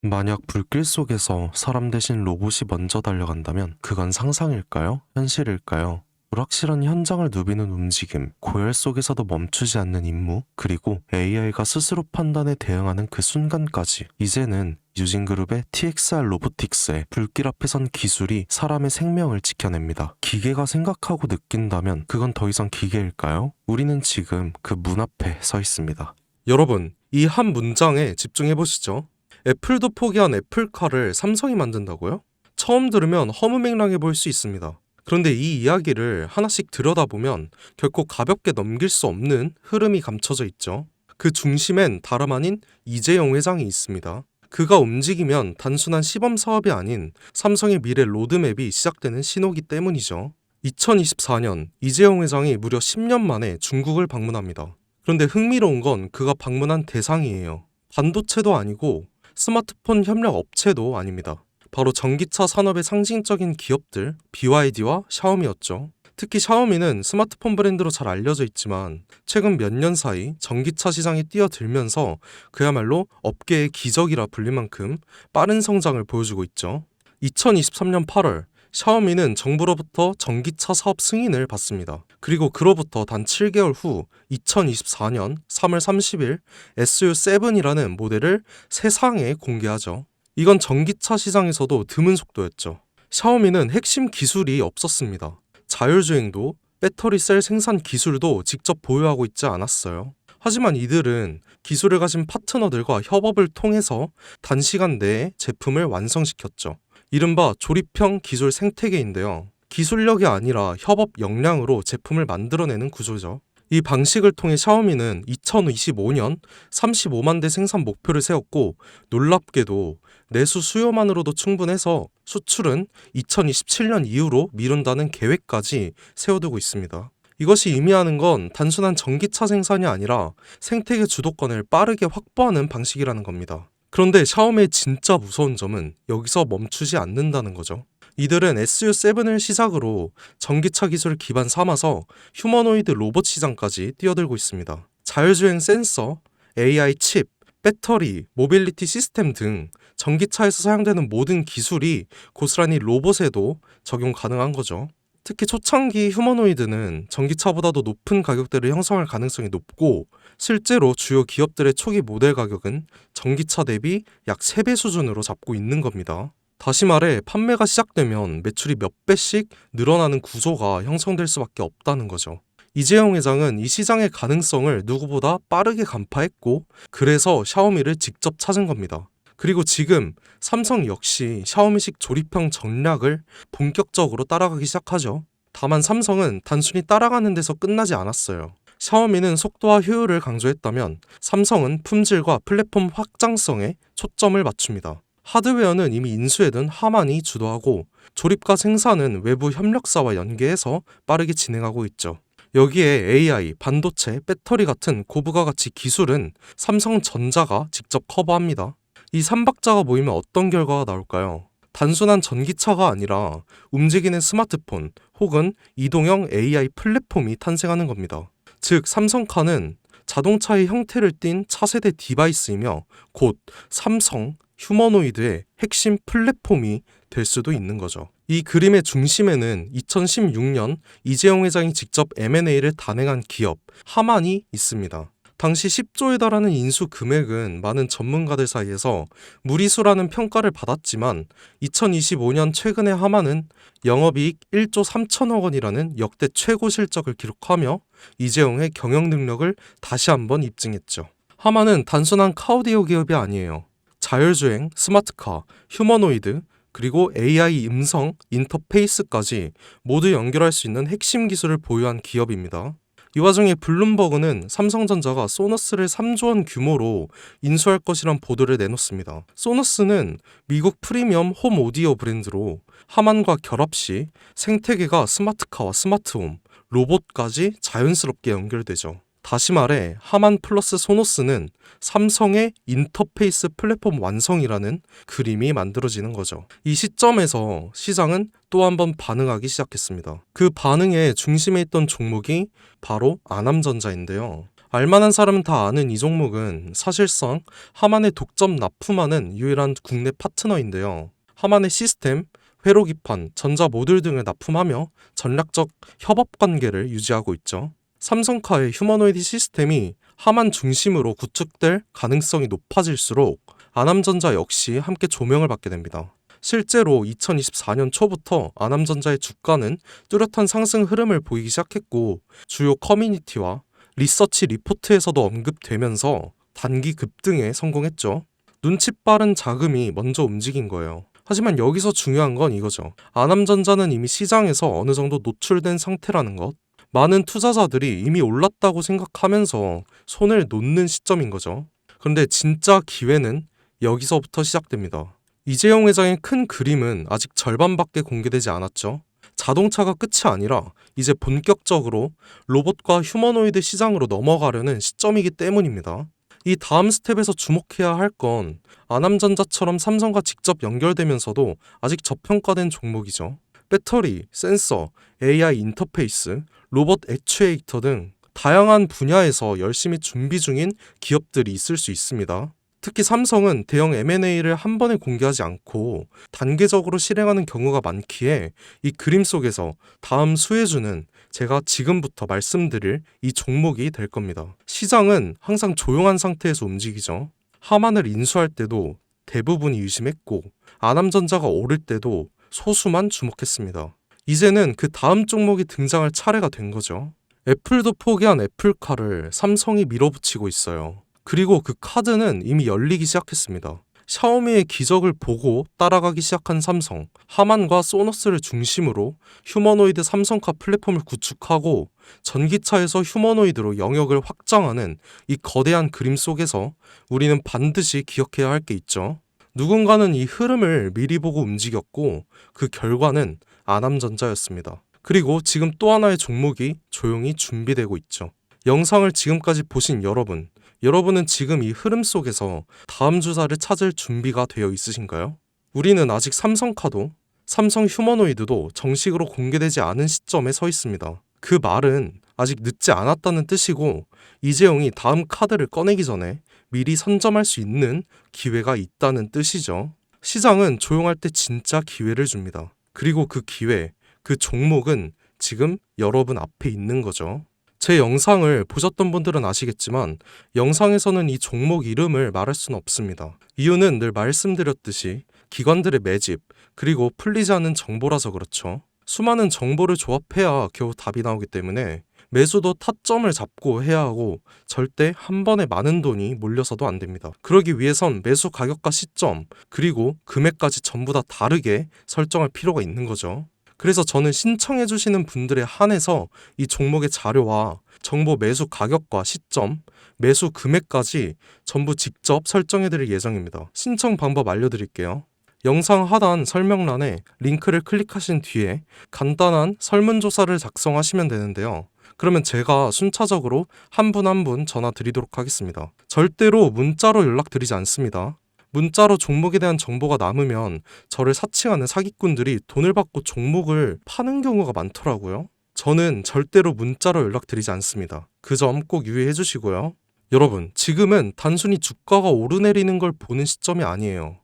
만약 불길 속에서 사람 대신 로봇이 먼저 달려간다면 그건 상상일까요? 현실일까요? 불확실한 현장을 누비는 움직임, 고열 속에서도 멈추지 않는 임무, 그리고 AI가 스스로 판단에 대응하는 그 순간까지 이제는 유진그룹의 TXR 로보틱스의 불길 앞에선 기술이 사람의 생명을 지켜냅니다. 기계가 생각하고 느낀다면 그건 더 이상 기계일까요? 우리는 지금 그 문 앞에 서 있습니다. 여러분, 이 한 문장에 집중해 보시죠. 애플도 포기한 애플카를 삼성이 만든다고요? 처음 들으면 허무맹랑해 보일 수 있습니다. 그런데 이 이야기를 하나씩 들여다보면 결코 가볍게 넘길 수 없는 흐름이 감춰져 있죠. 그 중심엔 다름 아닌 이재용 회장이 있습니다. 그가 움직이면 단순한 시범 사업이 아닌 삼성의 미래 로드맵이 시작되는 신호기 때문이죠. 2024년 이재용 회장이 무려 10년 만에 중국을 방문합니다. 그런데 흥미로운 건 그가 방문한 대상이에요. 반도체도 아니고 스마트폰 협력 업체도 아닙니다. 바로 전기차 산업의 상징적인 기업들 BYD와 샤오미였죠. 특히 샤오미는 스마트폰 브랜드로 잘 알려져 있지만 최근 몇 년 사이 전기차 시장에 뛰어들면서 그야말로 업계의 기적이라 불릴 만큼 빠른 성장을 보여주고 있죠. 2023년 8월 샤오미는 정부로부터 전기차 사업 승인을 받습니다. 그리고 그로부터 단 7개월 후 2024년 3월 30일 SU7이라는 모델을 세상에 공개하죠. 이건 전기차 시장에서도 드문 속도였죠. 샤오미는 핵심 기술이 없었습니다. 자율주행도 배터리 셀 생산 기술도 직접 보유하고 있지 않았어요. 하지만 이들은 기술을 가진 파트너들과 협업을 통해서 단시간 내에 제품을 완성시켰죠. 이른바 조립형 기술 생태계인데요. 기술력이 아니라 협업 역량으로 제품을 만들어내는 구조죠. 이 방식을 통해 샤오미는 2025년 35만 대 생산 목표를 세웠고 놀랍게도 내수 수요만으로도 충분해서 수출은 2027년 이후로 미룬다는 계획까지 세워두고 있습니다. 이것이 의미하는 건 단순한 전기차 생산이 아니라 생태계 주도권을 빠르게 확보하는 방식이라는 겁니다. 그런데 샤오미의 진짜 무서운 점은 여기서 멈추지 않는다는 거죠. 이들은 SU7을 시작으로 전기차 기술을 기반 삼아서 휴머노이드 로봇 시장까지 뛰어들고 있습니다. 자율주행 센서, AI 칩, 배터리, 모빌리티 시스템 등 전기차에서 사용되는 모든 기술이 고스란히 로봇에도 적용 가능한 거죠. 특히 초창기 휴머노이드는 전기차보다도 높은 가격대를 형성할 가능성이 높고 실제로 주요 기업들의 초기 모델 가격은 전기차 대비 약 3배 수준으로 잡고 있는 겁니다. 다시 말해 판매가 시작되면 매출이 몇 배씩 늘어나는 구조가 형성될 수밖에 없다는 거죠. 이재용 회장은 이 시장의 가능성을 누구보다 빠르게 간파했고 그래서 샤오미를 직접 찾은 겁니다. 그리고 지금 삼성 역시 샤오미식 조립형 전략을 본격적으로 따라가기 시작하죠. 다만 삼성은 단순히 따라가는 데서 끝나지 않았어요. 샤오미는 속도와 효율을 강조했다면 삼성은 품질과 플랫폼 확장성에 초점을 맞춥니다. 하드웨어는 이미 인수해둔 하만이 주도하고 조립과 생산은 외부 협력사와 연계해서 빠르게 진행하고 있죠. 여기에 AI, 반도체, 배터리 같은 고부가 가치 기술은 삼성전자가 직접 커버합니다. 이 3박자가 모이면 어떤 결과가 나올까요? 단순한 전기차가 아니라 움직이는 스마트폰 혹은 이동형 AI 플랫폼이 탄생하는 겁니다. 즉 삼성카는 자동차의 형태를 띤 차세대 디바이스이며 곧 삼성 휴머노이드의 핵심 플랫폼이 될 수도 있는 거죠. 이 그림의 중심에는 2016년 이재용 회장이 직접 M&A를 단행한 기업 하만이 있습니다. 당시 10조에 달하는 인수 금액은 많은 전문가들 사이에서 무리수라는 평가를 받았지만 2025년 최근에 하만은 영업이익 1조 3천억 원이라는 역대 최고 실적을 기록하며 이재용의 경영 능력을 다시 한번 입증했죠. 하만은 단순한 카오디오 기업이 아니에요. 자율주행, 스마트카, 휴머노이드, 그리고 AI 음성, 인터페이스까지 모두 연결할 수 있는 핵심 기술을 보유한 기업입니다. 이 와중에 블룸버그는 삼성전자가 소너스를 3조 원 규모로 인수할 것이란 보도를 내놓습니다. 소너스는 미국 프리미엄 홈 오디오 브랜드로 하만과 결합 시 생태계가 스마트카와 스마트홈, 로봇까지 자연스럽게 연결되죠. 다시 말해 하만 플러스 소노스는 삼성의 인터페이스 플랫폼 완성이라는 그림이 만들어지는 거죠. 이 시점에서 시장은 또 한 번 반응하기 시작했습니다. 그 반응의 중심에 있던 종목이 바로 아남전자인데요. 알만한 사람은 다 아는 이 종목은 사실상 하만의 독점 납품하는 유일한 국내 파트너인데요. 하만의 시스템, 회로 기판, 전자 모듈 등을 납품하며 전략적 협업 관계를 유지하고 있죠. 삼성카의 휴머노이드 시스템이 하만 중심으로 구축될 가능성이 높아질수록 아남전자 역시 함께 조명을 받게 됩니다. 실제로 2024년 초부터 아남전자의 주가는 뚜렷한 상승 흐름을 보이기 시작했고 주요 커뮤니티와 리서치 리포트에서도 언급되면서 단기 급등에 성공했죠. 눈치 빠른 자금이 먼저 움직인 거예요. 하지만 여기서 중요한 건 이거죠. 아남전자는 이미 시장에서 어느 정도 노출된 상태라는 것. 많은 투자자들이 이미 올랐다고 생각하면서 손을 놓는 시점인 거죠. 그런데 진짜 기회는 여기서부터 시작됩니다. 이재용 회장의 큰 그림은 아직 절반밖에 공개되지 않았죠. 자동차가 끝이 아니라 이제 본격적으로 로봇과 휴머노이드 시장으로 넘어가려는 시점이기 때문입니다. 이 다음 스텝에서 주목해야 할 건 아남전자처럼 삼성과 직접 연결되면서도 아직 저평가된 종목이죠. 배터리, 센서, AI 인터페이스, 로봇 액추에이터 등 다양한 분야에서 열심히 준비 중인 기업들이 있을 수 있습니다. 특히 삼성은 대형 M&A를 한 번에 공개하지 않고 단계적으로 실행하는 경우가 많기에 이 그림 속에서 다음 수혜주는 제가 지금부터 말씀드릴 이 종목이 될 겁니다. 시장은 항상 조용한 상태에서 움직이죠. 하만을 인수할 때도 대부분이 의심했고 아남전자가 오를 때도 소수만 주목했습니다. 이제는 그 다음 종목이 등장할 차례가 된 거죠. 애플도 포기한 애플카를 삼성이 밀어붙이고 있어요. 그리고 그 카드는 이미 열리기 시작했습니다. 샤오미의 기적을 보고 따라가기 시작한 삼성, 하만과 소너스를 중심으로 휴머노이드 삼성카 플랫폼을 구축하고 전기차에서 휴머노이드로 영역을 확장하는 이 거대한 그림 속에서 우리는 반드시 기억해야 할 게 있죠. 누군가는 이 흐름을 미리 보고 움직였고 그 결과는 아남전자였습니다. 그리고 지금 또 하나의 종목이 조용히 준비되고 있죠. 영상을 지금까지 보신 여러분은 지금 이 흐름 속에서 다음 주사를 찾을 준비가 되어 있으신가요? 우리는 아직 삼성카도, 삼성 휴머노이드도 정식으로 공개되지 않은 시점에 서 있습니다. 그 말은 아직 늦지 않았다는 뜻이고 이재용이 다음 카드를 꺼내기 전에 미리 선점할 수 있는 기회가 있다는 뜻이죠. 시장은 조용할 때 진짜 기회를 줍니다. 그리고 그 기회, 그 종목은 지금 여러분 앞에 있는 거죠. 제 영상을 보셨던 분들은 아시겠지만 영상에서는 이 종목 이름을 말할 수는 없습니다. 이유는 늘 말씀드렸듯이 기관들의 매집 그리고 풀리지 않는 정보라서 그렇죠. 수많은 정보를 조합해야 겨우 답이 나오기 때문에 매수도 타점을 잡고 해야 하고 절대 한 번에 많은 돈이 몰려서도 안 됩니다. 그러기 위해선 매수 가격과 시점 그리고 금액까지 전부 다 다르게 설정할 필요가 있는 거죠. 그래서 저는 신청해 주시는 분들에 한해서 이 종목의 자료와 정보 매수 가격과 시점, 매수 금액까지 전부 직접 설정해 드릴 예정입니다. 신청 방법 알려드릴게요. 영상 하단 설명란에 링크를 클릭하신 뒤에 간단한 설문조사를 작성하시면 되는데요. 그러면 제가 순차적으로 한 분 한 분 전화 드리도록 하겠습니다. 절대로 문자로 연락드리지 않습니다. 문자로 종목에 대한 정보가 남으면 저를 사칭하는 사기꾼들이 돈을 받고 종목을 파는 경우가 많더라고요. 저는 절대로 문자로 연락드리지 않습니다. 그 점 꼭 유의해 주시고요. 여러분, 지금은 단순히 주가가 오르내리는 걸 보는 시점이 아니에요.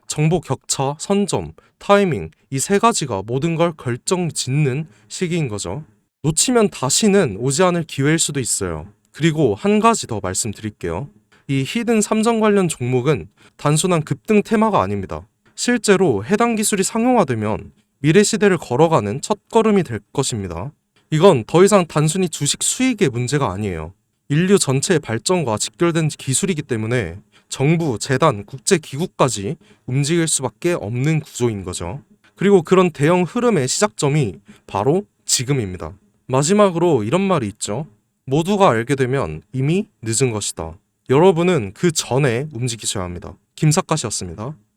정보 격차, 선점, 타이밍 이 세 가지가 모든 걸 결정짓는 시기인 거죠. 놓치면 다시는 오지 않을 기회일 수도 있어요. 그리고 한 가지 더 말씀드릴게요. 이 히든 삼성 관련 종목은 단순한 급등 테마가 아닙니다. 실제로 해당 기술이 상용화되면 미래 시대를 걸어가는 첫걸음이 될 것입니다. 이건 더 이상 단순히 주식 수익의 문제가 아니에요. 인류 전체의 발전과 직결된 기술이기 때문에 정부, 재단, 국제기구까지 움직일 수밖에 없는 구조인 거죠. 그리고 그런 대형 흐름의 시작점이 바로 지금입니다. 마지막으로 이런 말이 있죠. 모두가 알게 되면 이미 늦은 것이다. 여러분은 그 전에 움직이셔야 합니다. 김사카시였습니다.